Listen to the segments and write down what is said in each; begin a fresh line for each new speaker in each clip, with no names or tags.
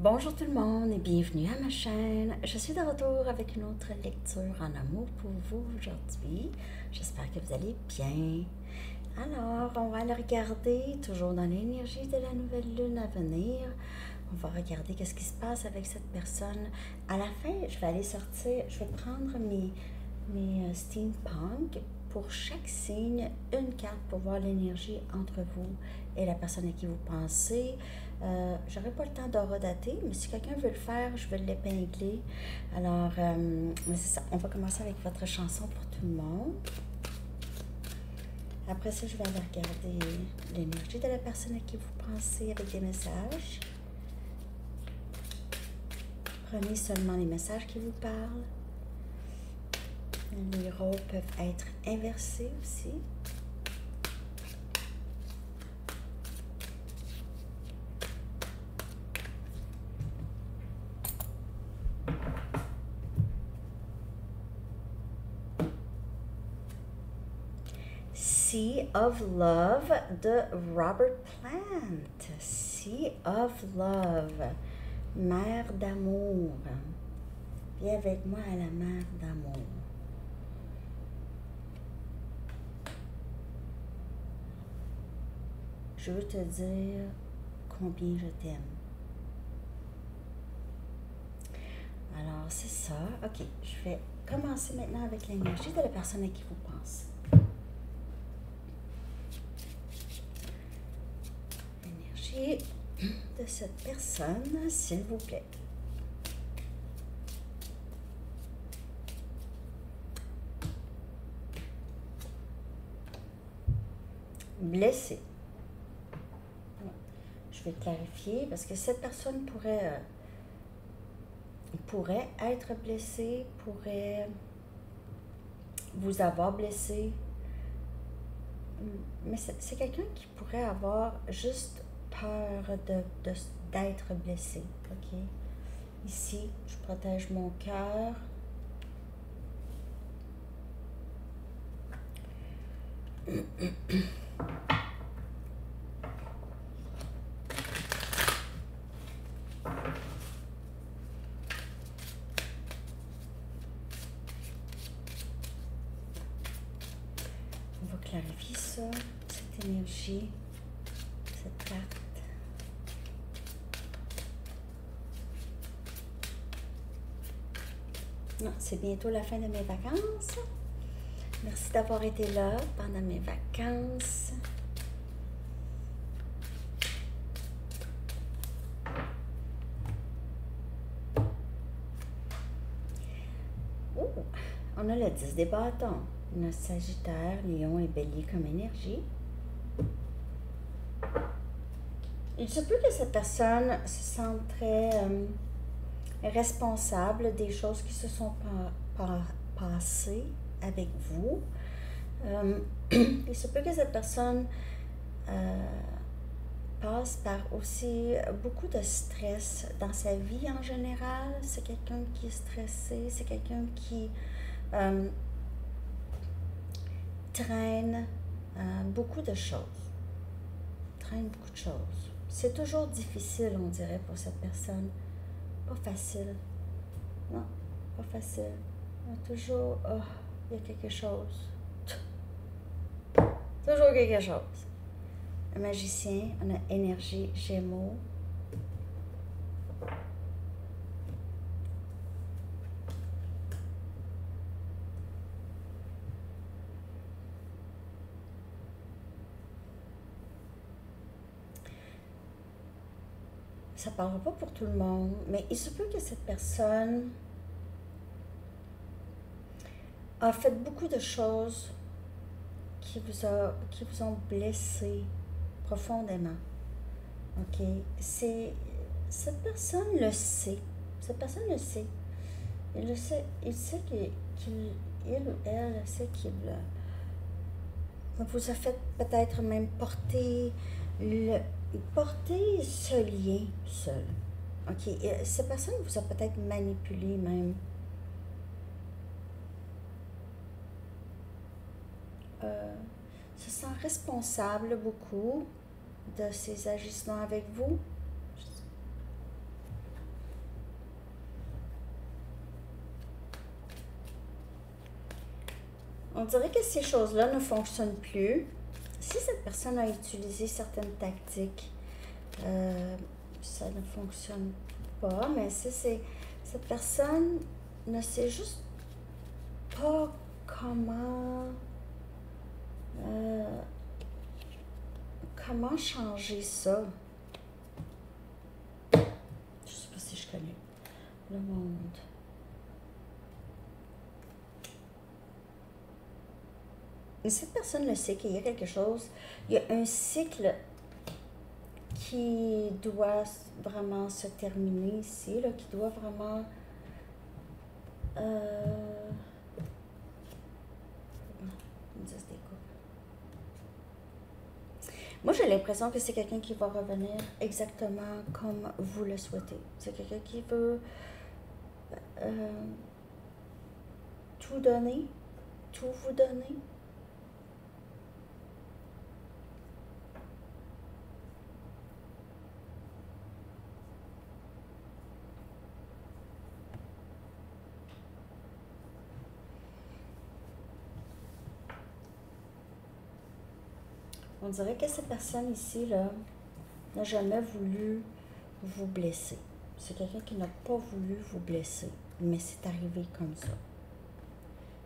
Bonjour tout le monde et bienvenue à ma chaîne. Je suis de retour avec une autre lecture en amour pour vous aujourd'hui. J'espère que vous allez bien. Alors, on va aller regarder, toujours dans l'énergie de la nouvelle lune à venir. On va regarder qu'est-ce qui se passe avec cette personne. À la fin, je vais aller sortir, je vais prendre mes steampunk. Pour chaque signe, une carte pour voir l'énergie entre vous et la personne à qui vous pensez. J'aurai pas le temps d'horodater, mais si quelqu'un veut le faire, je vais l'épingler. Alors, c'est ça. On va commencer avec votre chanson pour tout le monde. Après ça, je vais aller regarder l'énergie de la personne à qui vous pensez avec des messages. Prenez seulement les messages qui vous parlent. Les rôles peuvent être inversés aussi. Sea of Love de Robert Plant. Sea of Love. Mer d'amour. Viens avec moi à la mer d'amour. Je veux te dire combien je t'aime. Alors, c'est ça. OK, je vais commencer maintenant avec l'énergie de la personne à qui vous pensez. L'énergie de cette personne, s'il vous plaît. Blessé. Je vais clarifier parce que cette personne pourrait être blessée, pourrait vous avoir blessé. Mais c'est quelqu'un qui pourrait avoir juste peur d'être blessé. OK? Ici, je protège mon cœur. On va clarifier ça, cette énergie, cette carte. Non, c'est bientôt la fin de mes vacances. Merci d'avoir été là pendant mes vacances. Oh, on a le 10 des bâtons. On a Sagittaire, Lion et Bélier comme énergie. Il se peut que cette personne se sente très responsable des choses qui se sont passées avec vous. Il se peut que cette personne passe par aussi beaucoup de stress dans sa vie en général. C'est quelqu'un qui est stressé, c'est quelqu'un qui traîne beaucoup de choses. Traîne beaucoup de choses. C'est toujours difficile, on dirait, pour cette personne. Pas facile. Non, pas facile. Il y a toujours, il y a quelque chose. Toujours quelque chose. Un magicien, on a énergie Gémeaux. Ça ne parlera pas pour tout le monde, mais il se peut que cette personne a fait beaucoup de choses qui vous ont blessé profondément. OK? Cette personne le sait. Cette personne le sait. Il le sait. Il sait il ou elle sait qu'il vous a fait peut-être même porter ce lien seul. OK? Et cette personne vous a peut-être manipulé même. Se sent responsable beaucoup de ses agissements avec vous. On dirait que ces choses-là ne fonctionnent plus. Si cette personne a utilisé certaines tactiques, ça ne fonctionne pas, mais si c'est cette personne ne sait juste pas comment changer ça. Je sais pas si je connais le monde. Et cette personne le sait qu'il y a quelque chose, il y a un cycle qui doit vraiment se terminer ici, là, qui doit vraiment moi, j'ai l'impression que c'est quelqu'un qui va revenir exactement comme vous le souhaitez. C'est quelqu'un qui veut tout donner, tout vous donner. On dirait que cette personne ici, là, n'a jamais voulu vous blesser. C'est quelqu'un qui n'a pas voulu vous blesser, mais c'est arrivé comme ça.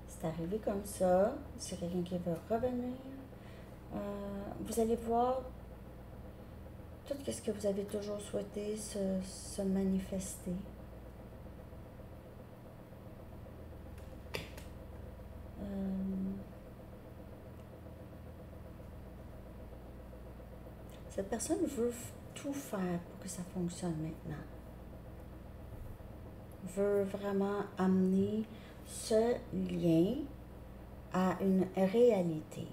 C'est arrivé comme ça. C'est quelqu'un qui veut revenir. Vous allez voir tout ce que vous avez toujours souhaité se manifester. Cette personne veut tout faire pour que ça fonctionne maintenant. Veut vraiment amener ce lien à une réalité.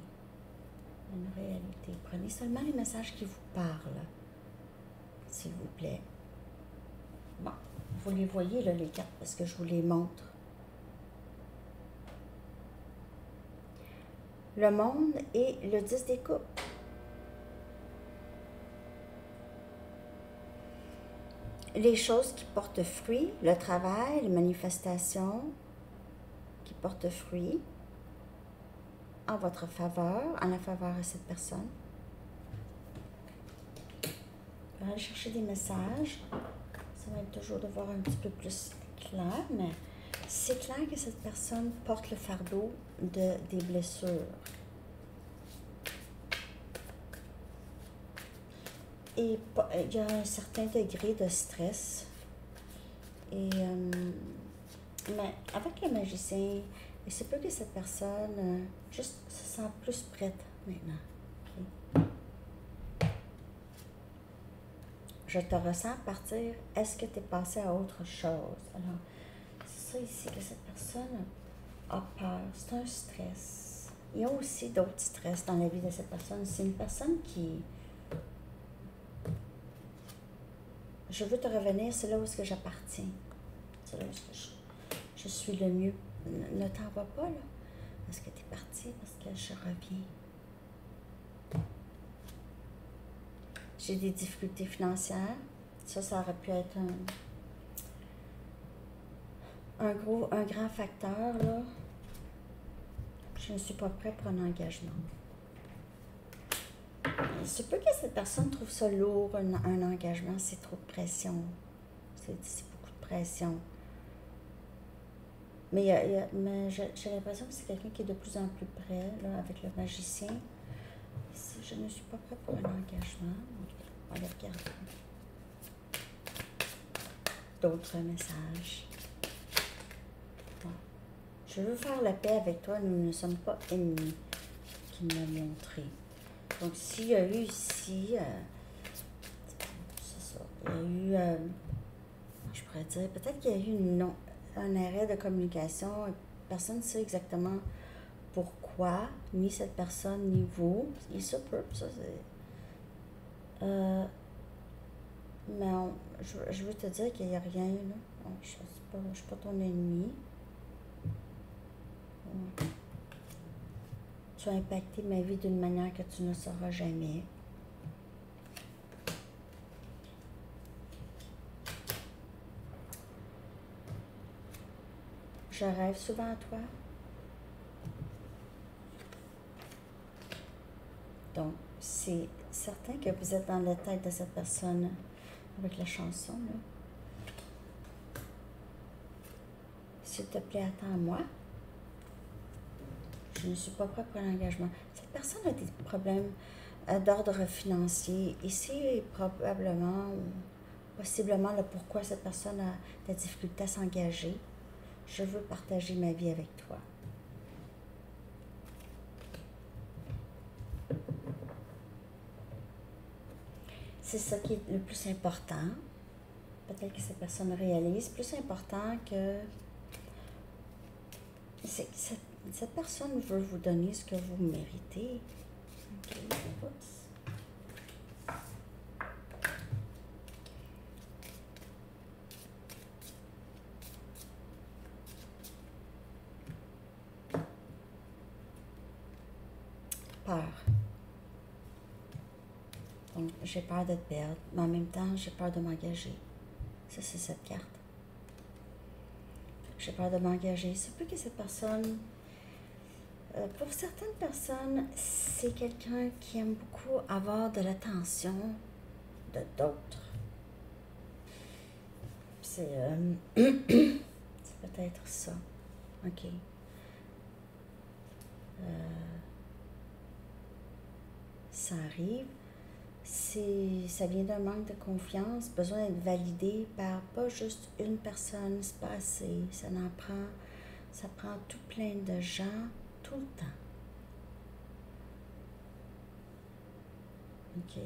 Une réalité. Prenez seulement les messages qui vous parlent, s'il vous plaît. Bon, vous les voyez là, les cartes, parce que je vous les montre. Le monde et le 10 des coupes. Les choses qui portent fruit, le travail, les manifestations qui portent fruit en votre faveur, en la faveur de cette personne. Vous allez chercher des messages. Ça va être toujours de voir un petit peu plus clair, mais c'est clair que cette personne porte le fardeau des blessures. Et il y a un certain degré de stress. Et, mais avec le magicien, il se peut que cette personne juste se sent plus prête maintenant. Okay. Je te ressens partir. Est-ce que tu es passé à autre chose? Alors, c'est ça ici que cette personne a peur. C'est un stress. Il y a aussi d'autres stress dans la vie de cette personne. C'est une personne qui... Je veux te revenir, c'est là où est-ce que j'appartiens. C'est là où est-ce que je suis le mieux. Ne t'en va pas, là. Parce que tu es parti, parce que je reviens. J'ai des difficultés financières. Ça aurait pu être un grand facteur, là. Je ne suis pas prête pour un engagement. Il se peut que cette personne trouve ça lourd, un engagement, c'est trop de pression. C'est beaucoup de pression. Mais, mais j'ai l'impression que c'est quelqu'un qui est de plus en plus près, là, avec le magicien. Si je ne suis pas prête pour un engagement, on va aller regarder. D'autres messages. Bon. Je veux faire la paix avec toi, nous ne sommes pas ennemis, qu'il m'a montré. Donc, s'il y a eu ici, c'est ça, il y a eu, je pourrais dire, peut-être qu'il y a eu un arrêt de communication. Personne ne sait exactement pourquoi, ni cette personne, ni vous. Il se peut, ça, c'est... mais je veux te dire qu'il n'y a rien, là. Je ne suis pas ton ennemi. Ouais. Tu as impacté ma vie d'une manière que tu ne sauras jamais. Je rêve souvent à toi. Donc, c'est certain que vous êtes dans la tête de cette personne avec la chanson, là. S'il te plaît, attends-moi. Je ne suis pas prête pour l'engagement. Cette personne a des problèmes d'ordre financier. Ici, probablement, ou possiblement, le pourquoi cette personne a de la difficulté à s'engager. Je veux partager ma vie avec toi. C'est ça qui est le plus important. Peut-être que cette personne réalise. Plus important que... Cette personne veut vous donner ce que vous méritez. OK. Oups. Peur. Donc, j'ai peur de te perdre, mais en même temps, j'ai peur de m'engager. Ça, c'est cette carte. J'ai peur de m'engager. C'est plus que cette personne... pour certaines personnes, c'est quelqu'un qui aime beaucoup avoir de l'attention de d'autres. C'est peut-être ça. OK. Ça arrive. Ça vient d'un manque de confiance, besoin d'être validé par pas juste une personne, c'est pas assez. Ça prend tout plein de gens, tout le temps. OK.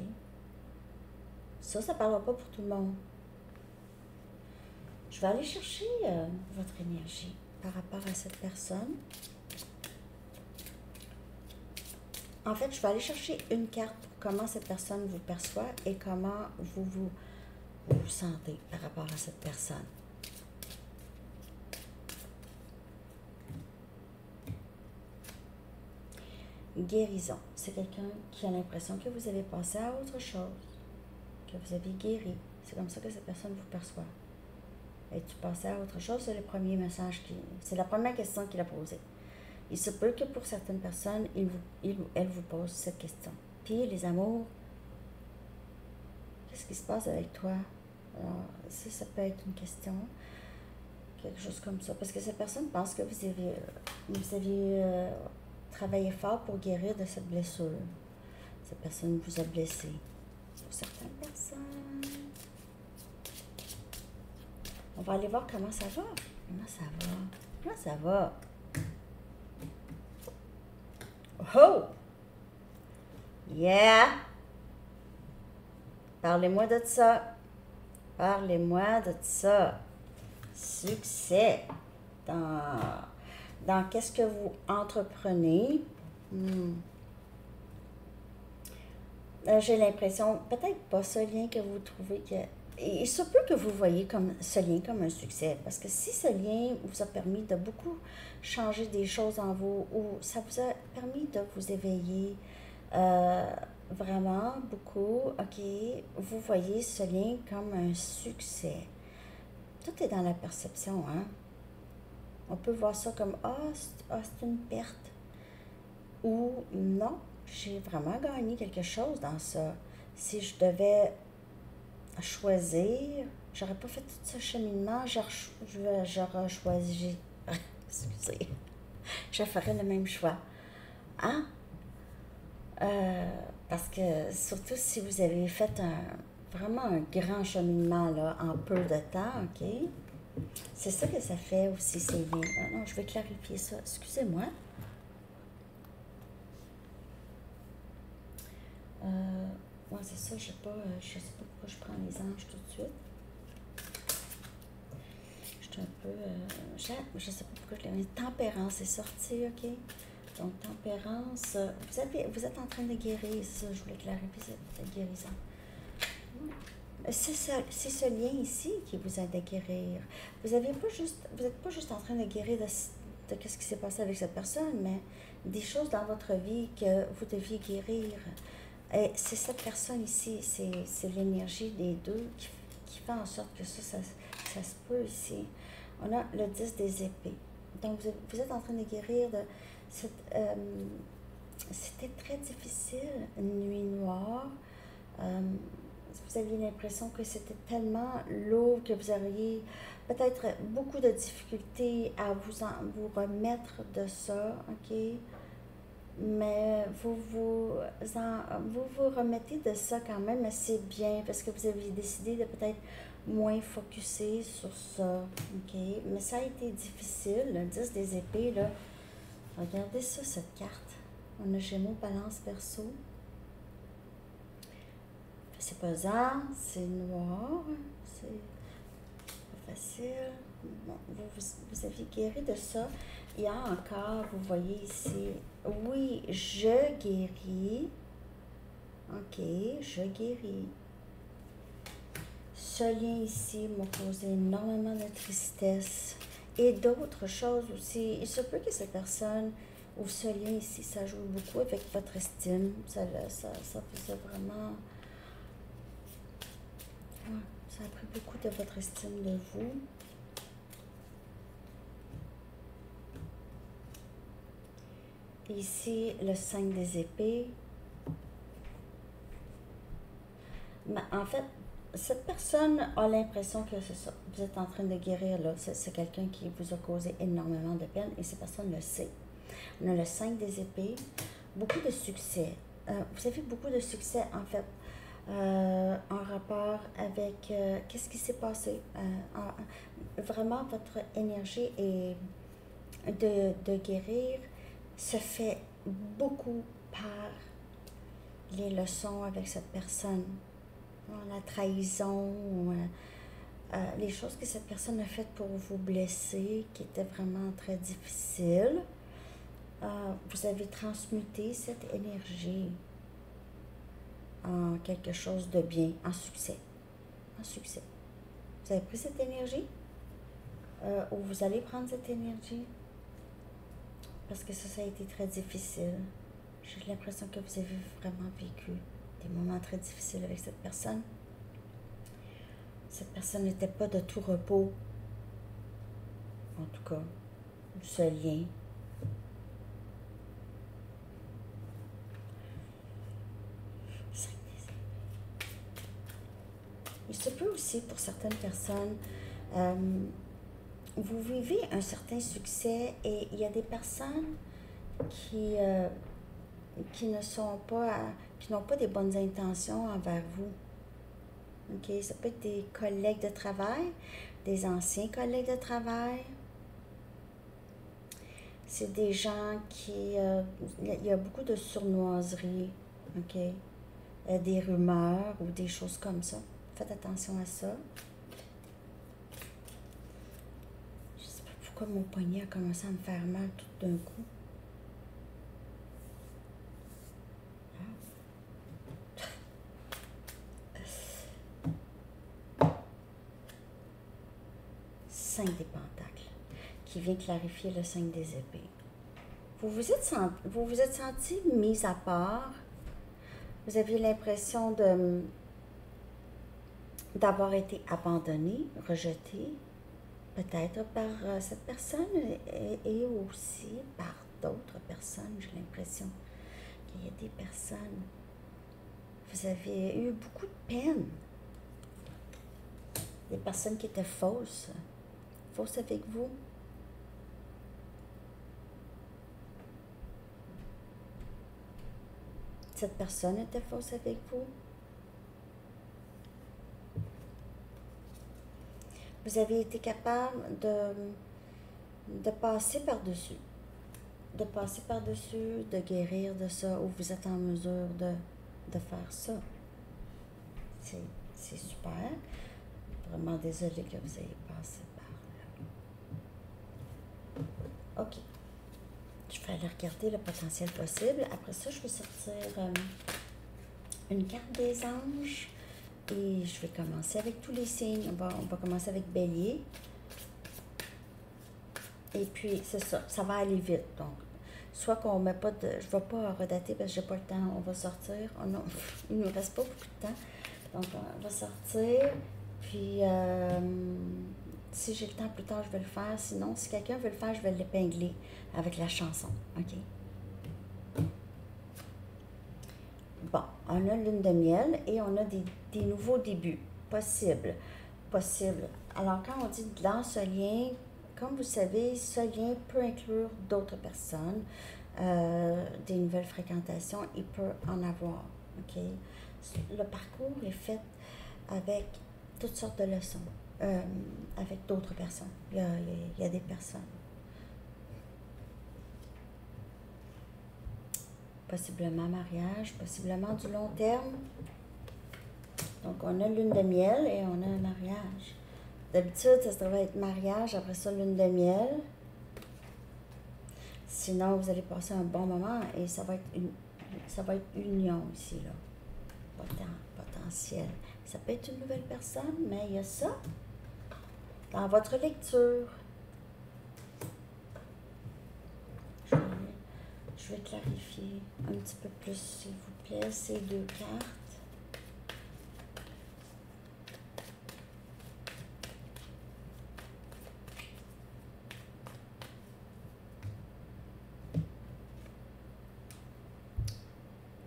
Ça ne parlera pas pour tout le monde. Je vais aller chercher votre énergie par rapport à cette personne. En fait, je vais aller chercher une carte pour comment cette personne vous perçoit et comment vous sentez par rapport à cette personne. Guérison. C'est quelqu'un qui a l'impression que vous avez passé à autre chose, que vous avez guéri. C'est comme ça que cette personne vous perçoit. Es-tu passé à autre chose? C'est le premier message c'est la première question qu'il a posée. Il se peut que pour certaines personnes, elle vous pose cette question. Puis, les amours, qu'est-ce qui se passe avec toi? Alors, ça peut être une question, quelque chose comme ça. Parce que cette personne pense que vous aviez travaillé fort pour guérir de cette blessure. Cette personne vous a blessé. Pour certaines personnes. On va aller voir comment ça va. Comment ça va? Oh! Yeah! Parlez-moi de ça. Parlez-moi de ça. Succès. Dans qu'est-ce que vous entreprenez. J'ai l'impression, peut-être pas ce lien que vous trouvez que... Il se peut que vous voyez comme ce lien comme un succès, parce que si ce lien vous a permis de beaucoup changer des choses en vous, ou ça vous a permis de vous éveiller vraiment beaucoup, OK, vous voyez ce lien comme un succès. Tout est dans la perception, hein? On peut voir ça comme « c'est une perte » ou « non, j'ai vraiment gagné quelque chose dans ça. Si je devais choisir, j'aurais pas fait tout ce cheminement, j'aurais choisi, excusez, je ferais le même choix. Hein? Parce que surtout si vous avez fait vraiment un grand cheminement là, en peu de temps, OK? C'est ça que ça fait aussi, ces liens. Ah non, je vais clarifier ça. Excusez-moi. Ouais, c'est ça, je sais pas pourquoi je prends les anges tout de suite. Je suis un peu... je sais pas pourquoi je l'ai mis. Tempérance est sorti, OK? Donc, tempérance, vous êtes en train de guérir, ça, je voulais clarifier cette guérison. C'est ce lien ici qui vous aide à guérir. Vous n'êtes pas juste en train de guérir de ce qui s'est passé avec cette personne, mais des choses dans votre vie que vous deviez guérir. Et c'est cette personne ici, c'est l'énergie des deux qui fait en sorte que ça se peut ici. On a le 10 des épées. Donc, vous êtes en train de guérir de cette c'était très difficile, une nuit noire. Vous aviez l'impression que c'était tellement lourd que vous auriez peut-être beaucoup de difficultés à vous remettre de ça, OK? Mais vous remettez de ça quand même assez bien parce que vous avez décidé de peut-être moins focuser sur ça, OK? Mais ça a été difficile, le 10 des épées, là. Regardez ça, cette carte. On a Gémeaux, Balance, Verseau. C'est pesant, c'est noir, c'est pas facile. Bon, vous aviez guéri de ça. Il y a encore, vous voyez ici, oui, je guéris. OK, je guéris. Ce lien ici m'a causé énormément de tristesse et d'autres choses aussi. Il se peut que cette personne ou ce lien ici, ça joue beaucoup avec votre estime. Ça faisait vraiment... Ouais, ça a pris beaucoup de votre estime de vous. Et ici, le 5 des épées. Mais en fait, cette personne a l'impression que c'est ça. Vous êtes en train de guérir, là. C'est quelqu'un qui vous a causé énormément de peine et cette personne le sait. On a le 5 des épées. Beaucoup de succès. Vous avez beaucoup de succès, en fait, en rapport avec qu'est-ce qui s'est passé. Vraiment, votre énergie est de guérir se fait beaucoup par les leçons avec cette personne. La trahison, les choses que cette personne a faites pour vous blesser, qui étaient vraiment très difficiles. Vous avez transmuté cette énergie en quelque chose de bien, en succès. En succès. Vous avez pris cette énergie, ou vous allez prendre cette énergie, parce que ça a été très difficile. J'ai l'impression que vous avez vraiment vécu des moments très difficiles avec cette personne. Cette personne n'était pas de tout repos. En tout cas, ce lien. Il se peut aussi pour certaines personnes, vous vivez un certain succès et il y a des personnes qui ne sont pas, qui n'ont pas des bonnes intentions envers vous. OK? Ça peut être des collègues de travail, des anciens collègues de travail. C'est des gens qui... il y a beaucoup de sournoiserie, OK? Des rumeurs ou des choses comme ça. Faites attention à ça. Je ne sais pas pourquoi mon poignet a commencé à me faire mal tout d'un coup. 5 des pentacles, qui vient clarifier le 5 des épées. Vous vous êtes senti mis à part. Vous aviez l'impression d'avoir été abandonné, rejeté, peut-être par cette personne et aussi par d'autres personnes. J'ai l'impression qu'il y a des personnes. Vous avez eu beaucoup de peine. Des personnes qui étaient fausses avec vous. Cette personne était fausse avec vous. Vous avez été capable de passer par-dessus. De passer par-dessus, de guérir de ça, ou vous êtes en mesure de faire ça. C'est super. Vraiment désolée que vous ayez passé par là. OK. Je vais aller regarder le potentiel possible. Après ça, je vais sortir une carte des anges. Et je vais commencer avec tous les signes. On va commencer avec Bélier. Et puis, c'est ça. Ça va aller vite. Donc, soit qu'on ne met pas de... Je ne vais pas redater parce que je n'ai pas le temps. On va sortir. Oh non, il ne nous reste pas beaucoup de temps. Donc, on va sortir. Puis, si j'ai le temps plus tard, je vais le faire. Sinon, si quelqu'un veut le faire, je vais l'épingler avec la chanson. OK? On a lune de miel et on a des nouveaux débuts possibles. Alors, quand on dit dans ce lien, comme vous savez, ce lien peut inclure d'autres personnes, des nouvelles fréquentations, il peut en avoir. OK? Le parcours est fait avec toutes sortes de leçons, avec d'autres personnes. Il y a des personnes. Possiblement mariage, possiblement du long terme. Donc, on a lune de miel et on a un mariage. D'habitude, ça devrait être mariage, après ça, lune de miel. Sinon, vous allez passer un bon moment et ça va être union ici, là. Potentiel. Ça peut être une nouvelle personne, mais il y a ça dans votre lecture. Je vais clarifier un petit peu plus, s'il vous plaît, ces deux cartes.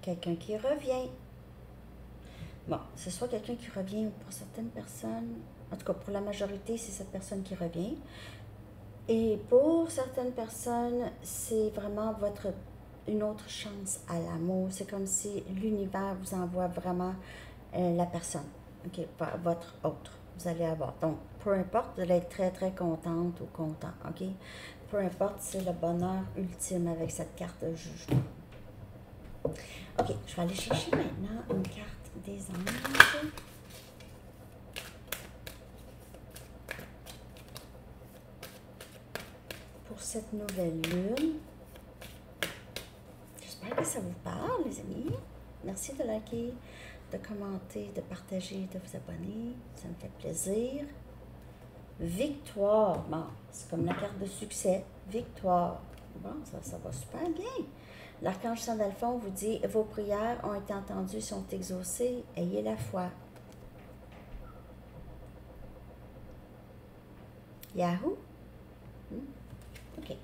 Quelqu'un qui revient. Bon, c'est soit quelqu'un qui revient pour certaines personnes, en tout cas pour la majorité, c'est cette personne qui revient. Et pour certaines personnes, c'est vraiment une autre chance à l'amour. C'est comme si l'univers vous envoie vraiment la personne, OK, votre autre. Vous allez avoir. Donc, peu importe, vous allez être très, très contente ou content, OK? Peu importe, c'est le bonheur ultime avec cette carte de jugement. OK, je vais aller chercher maintenant une carte des anges. Pour cette nouvelle lune. J'espère que ça vous parle, les amis. Merci de liker, de commenter, de partager, de vous abonner. Ça me fait plaisir. Victoire. Bon, c'est comme la carte de succès. Victoire. Bon, ça va super bien. L'archange Sandalphon vous dit « Vos prières ont été entendues, sont exaucées. Ayez la foi. » Yahoo! OK.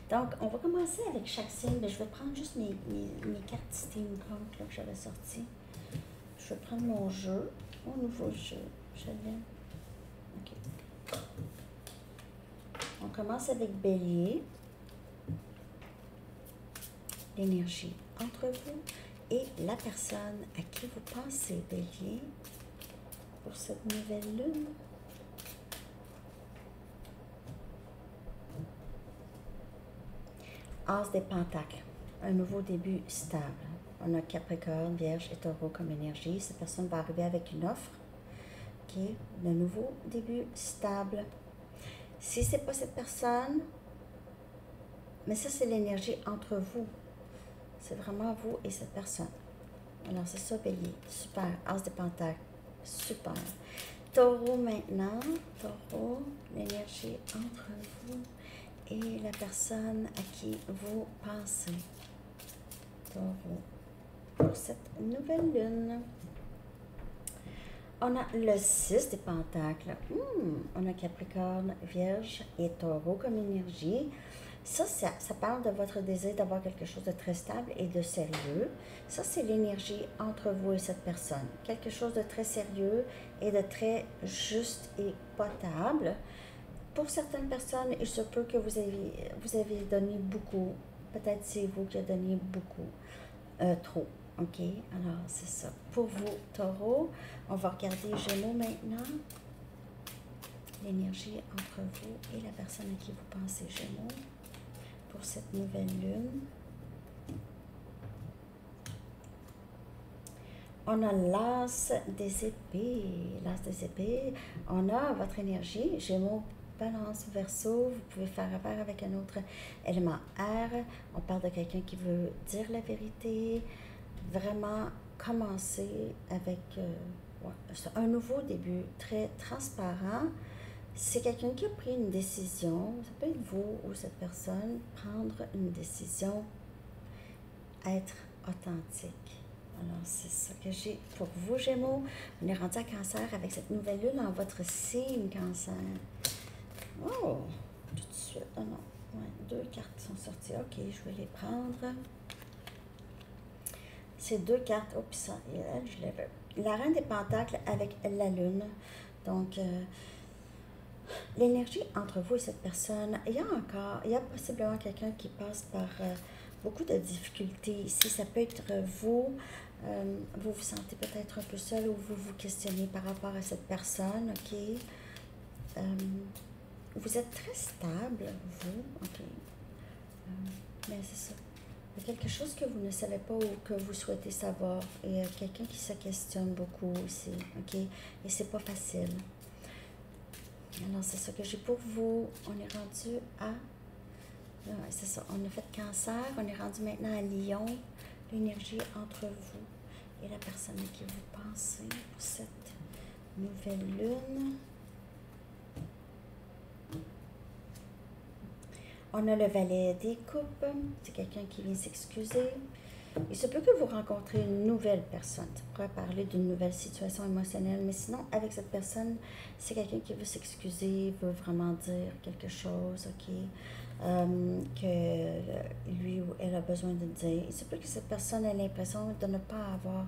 Donc, on va commencer avec chaque signe. Mais je vais prendre juste mes cartes steampunk là, que j'avais sorties. Je vais prendre mon jeu, mon nouveau jeu. Je l'aime. OK. On commence avec Bélier. L'énergie entre vous et la personne à qui vous pensez, Bélier, pour cette nouvelle lune. As des Pentacles, un nouveau début stable. On a Capricorne, Vierge et Taureau comme énergie. Cette personne va arriver avec une offre. OK, de nouveau début stable. Si ce n'est pas cette personne, mais ça, c'est l'énergie entre vous. C'est vraiment vous et cette personne. Alors, c'est ça, Bélier. Super. As de Pentacles. Super. Taureau maintenant. Taureau, l'énergie entre vous et la personne à qui vous pensez. Taureau. Pour cette nouvelle lune. On a le 6 des Pentacles. On a Capricorne, Vierge et Taureau comme énergie. Ça parle de votre désir d'avoir quelque chose de très stable et de sérieux. Ça, c'est l'énergie entre vous et cette personne. Quelque chose de très sérieux et de très juste et potable. Pour certaines personnes, il se peut que vous avez donné beaucoup. Peut-être c'est vous qui avez donné beaucoup. Trop. OK? Alors, c'est ça. Pour vous, Taureau, on va regarder Gémeaux maintenant. L'énergie entre vous et la personne à qui vous pensez, Gémeaux. Pour cette nouvelle lune. On a l'As des épées. L'As des épées. On a votre énergie, Gémeaux, Balance, Verseau. Vous pouvez faire affaire avec un autre élément air. On parle de quelqu'un qui veut dire la vérité. Vraiment commencer avec un nouveau début très transparent. C'est quelqu'un qui a pris une décision, ça peut être vous ou cette personne, prendre une décision, être authentique. Alors, c'est ça que j'ai pour vous, Gémeaux. On est rendu à Cancer avec cette nouvelle lune dans votre signe, Cancer. Oh, tout de suite. Oh non, ouais, 2 cartes sont sorties. OK, je vais les prendre. C'est deux cartes. Oh, puis ça, je l'avais. La reine des pentacles avec la lune. Donc, l'énergie entre vous et cette personne, il y a possiblement quelqu'un qui passe par beaucoup de difficultés ici. Ça peut être vous, vous vous sentez peut-être un peu seul ou vous vous questionnez par rapport à cette personne, ok? Vous êtes très stable, vous, ok? Mais c'est ça. Il y a quelque chose que vous ne savez pas ou que vous souhaitez savoir. Et il y a quelqu'un qui se questionne beaucoup aussi, ok? Et c'est pas facile. Alors, c'est ça que j'ai pour vous. On est rendu à... c'est ça, on a fait Cancer. On est rendu maintenant à Lion. L'énergie entre vous et la personne à qui vous pensez pour cette nouvelle lune. On a le valet des coupes. C'est quelqu'un qui vient s'excuser. Il se peut que vous rencontrez une nouvelle personne. Tu pourrais parler d'une nouvelle situation émotionnelle, mais sinon, avec cette personne, c'est quelqu'un qui veut s'excuser, veut vraiment dire quelque chose, ok? Que lui ou elle a besoin de dire. Il se peut que cette personne ait l'impression de ne pas avoir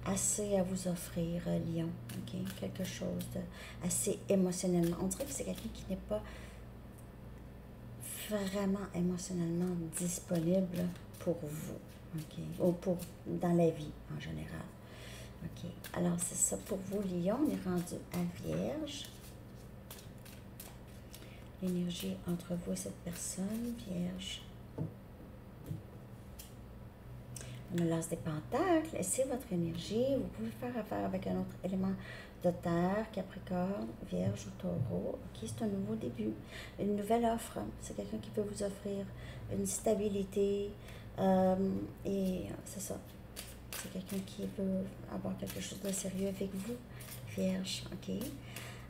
assez à vous offrir, Lion, ok? Quelque chose de assez émotionnellement. On dirait que c'est quelqu'un qui n'est pas vraiment émotionnellement disponible pour vous. OK. Ou pour, dans la vie, en général. OK. Alors, c'est ça pour vous, Lion. On est rendu à Vierge. L'énergie entre vous et cette personne, Vierge. On a l'as des pentacles. Et c'est votre énergie. Vous pouvez faire affaire avec un autre élément de terre, Capricorne, Vierge ou Taureau. OK, c'est un nouveau début. Une nouvelle offre. C'est quelqu'un qui peut vous offrir une stabilité. Et c'est ça. C'est quelqu'un qui veut avoir quelque chose de sérieux avec vous, Vierge, ok?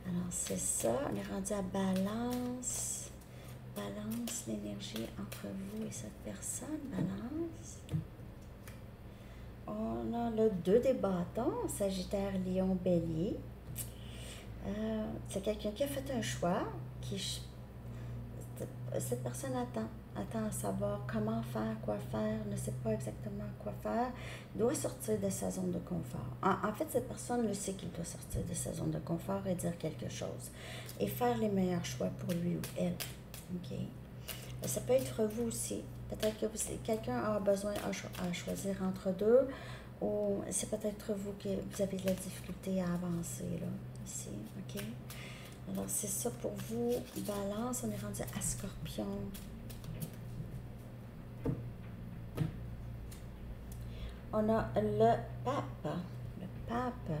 Alors, c'est ça. On est rendu à Balance. Balance, l'énergie entre vous et cette personne. Balance. On a le 2 des bâtons, Sagittaire, Lion, Bélier. C'est quelqu'un qui a fait un choix, cette personne attend à savoir comment faire, quoi faire, ne sait pas exactement quoi faire, doit sortir de sa zone de confort. En fait, cette personne le sait qu'il doit sortir de sa zone de confort et dire quelque chose. Et faire les meilleurs choix pour lui ou elle. OK? Ça peut être vous aussi. Peut-être que quelqu'un a besoin à choisir entre deux, ou c'est peut-être vous que vous avez de la difficulté à avancer, là, ici. OK? Alors, c'est ça pour vous. Balance, on est rendu à Scorpion. On a le pape. Le pape.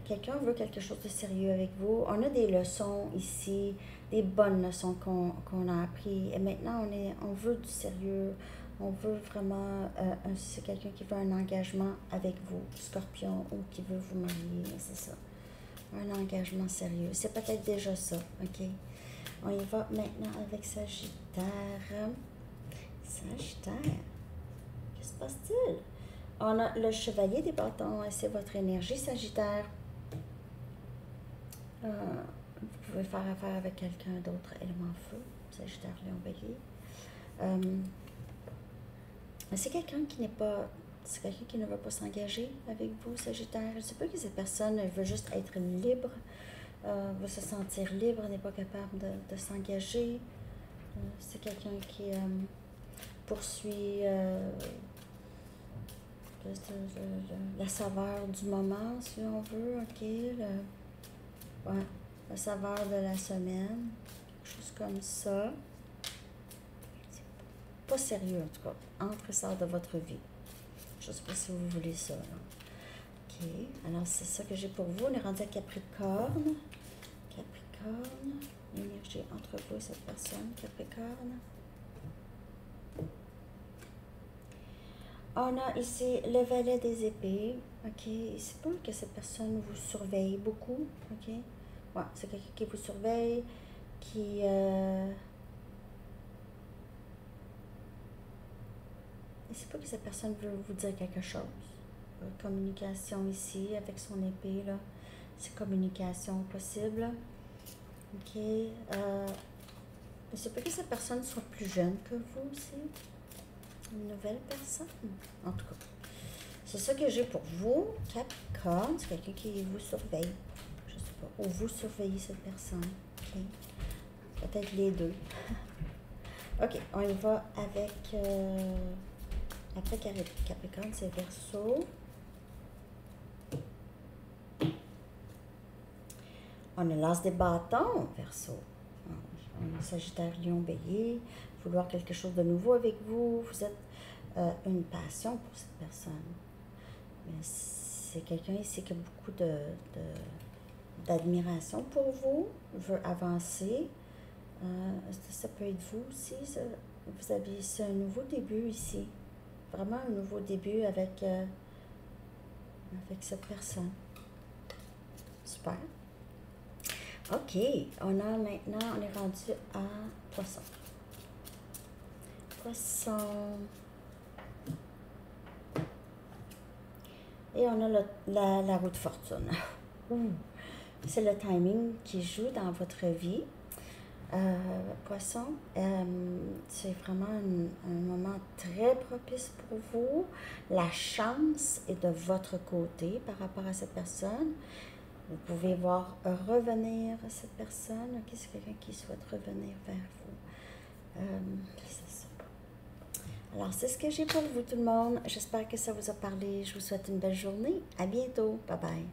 Quelqu'un veut quelque chose de sérieux avec vous. On a des leçons ici, des bonnes leçons qu'on a apprises. Et maintenant, on veut du sérieux. On veut vraiment... c'est quelqu'un qui veut un engagement avec vous, Scorpion, ou qui veut vous marier, c'est ça. Un engagement sérieux. C'est peut-être déjà ça, ok? On y va maintenant avec Sagittaire. Sagittaire. Qu'est-ce qui se passe-t-il? On a le chevalier des bâtons. C'est votre énergie, Sagittaire. Vous pouvez faire affaire avec quelqu'un d'autre, élément feu. Sagittaire, Lion, Bélier. C'est quelqu'un qui n'est pas... C'est quelqu'un qui ne veut pas s'engager avec vous, Sagittaire. Je ne sais pas que cette personne veut juste être libre, veut se sentir libre, n'est pas capable de s'engager. C'est quelqu'un qui poursuit la saveur du moment, si on veut, ok? La saveur de la semaine, quelque chose comme ça. C'est pas sérieux, en tout cas. Entre et sort de votre vie. Je ne sais pas si vous voulez ça. Là. OK. Alors, c'est ça que j'ai pour vous. On est rendu à Capricorne. Capricorne. L'énergie entre vous et cette personne. Capricorne. On a ici le valet des épées. OK. C'est pas que cette personne vous surveille beaucoup. OK. Ouais, c'est quelqu'un qui vous surveille, qui... c'est pas que cette personne veut vous dire quelque chose. Communication ici, avec son épée, là. C'est communication possible. OK. C'est pas que cette personne soit plus jeune que vous aussi. Une nouvelle personne. En tout cas. C'est ça que j'ai pour vous, Capricorne. C'est quelqu'un qui vous surveille. Je sais pas. Ou vous surveillez cette personne. OK. Peut-être les deux. OK, on y va avec... après Capricorne, c'est Verseau. On a l'as des bâtons, Verseau. On a Sagittaire, Lion, Bélier. Vouloir quelque chose de nouveau avec vous. Vous êtes une passion pour cette personne. Mais c'est quelqu'un ici qui a beaucoup d'admiration pour vous, veut avancer. Ça peut être vous aussi. Vous avez c'est un nouveau début ici. Vraiment un nouveau début avec cette personne. Super. OK. On est rendu à Poisson. Poisson. Et on a la roue de fortune. C'est le timing qui joue dans votre vie. Poisson, c'est vraiment un moment très propice pour vous. La chance est de votre côté par rapport à cette personne. Vous pouvez voir revenir cette personne. OK, c'est quelqu'un qui souhaite revenir vers vous. C'est ça. Alors, c'est ce que j'ai pour vous tout le monde. J'espère que ça vous a parlé. Je vous souhaite une belle journée. À bientôt. Bye bye.